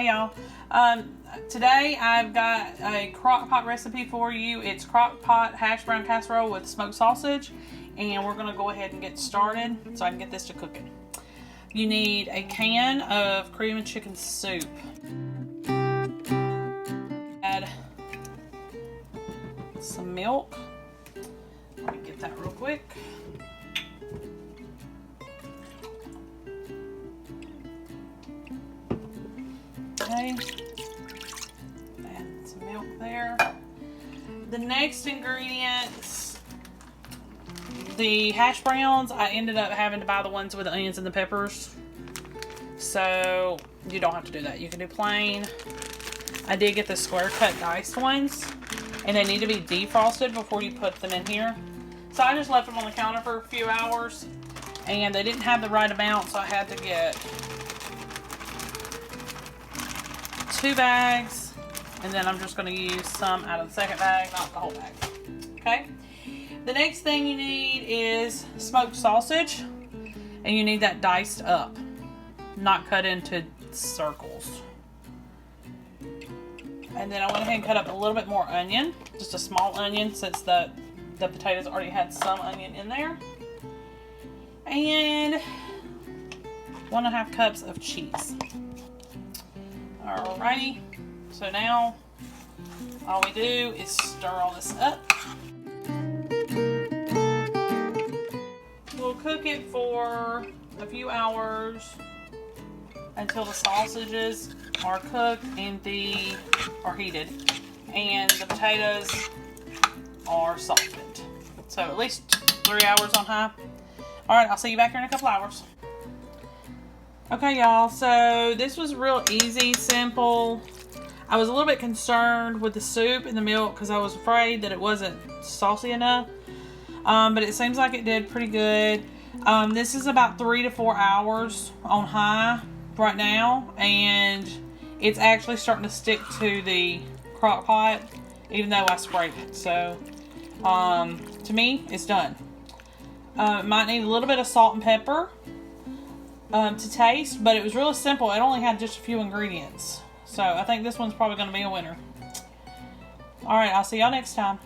Hey y'all. Today I've got a crockpot recipe for you. It's Crockpot Hashbrown Casserole with smoked sausage, and we're going to go ahead and get started so I can get this to cooking. You need a can of cream and chicken soup. Add some milk. Let me get that real quick. Okay, add some milk there. The next ingredients, the hash browns, I ended up having to buy the ones with the onions and the peppers. So you don't have to do that. You can do plain. I did get the square cut diced ones, and they need to be defrosted before you put them in here. So I just left them on the counter for a few hours, and they didn't have the right amount, so I had to get 2 bags, and then I'm just going to use some out of the second bag, not the whole bag. Okay. The next thing you need is smoked sausage, and you need that diced up, not cut into circles. And then I went ahead and cut up a little bit more onion, just a small onion, since the potatoes already had some onion in there. And 1.5 cups of cheese. Alrighty, so now all we do is stir all this up. We'll cook it for a few hours until the sausages are cooked and are heated and the potatoes are softened. So at least 3 hours on high. Alright, I'll see you back here in a couple hours. Okay, y'all, so this was real easy, simple. I was a little bit concerned with the soup and the milk because I was afraid that it wasn't saucy enough. But it seems like it did pretty good. This is about 3 to 4 hours on high right now, and it's actually starting to stick to the crock pot, even though I sprayed it. So, to me, it's done. It might need a little bit of salt and pepper to taste, but it was really simple. It only had just a few ingredients. So I think this one's probably going to be a winner. Alright, I'll see y'all next time.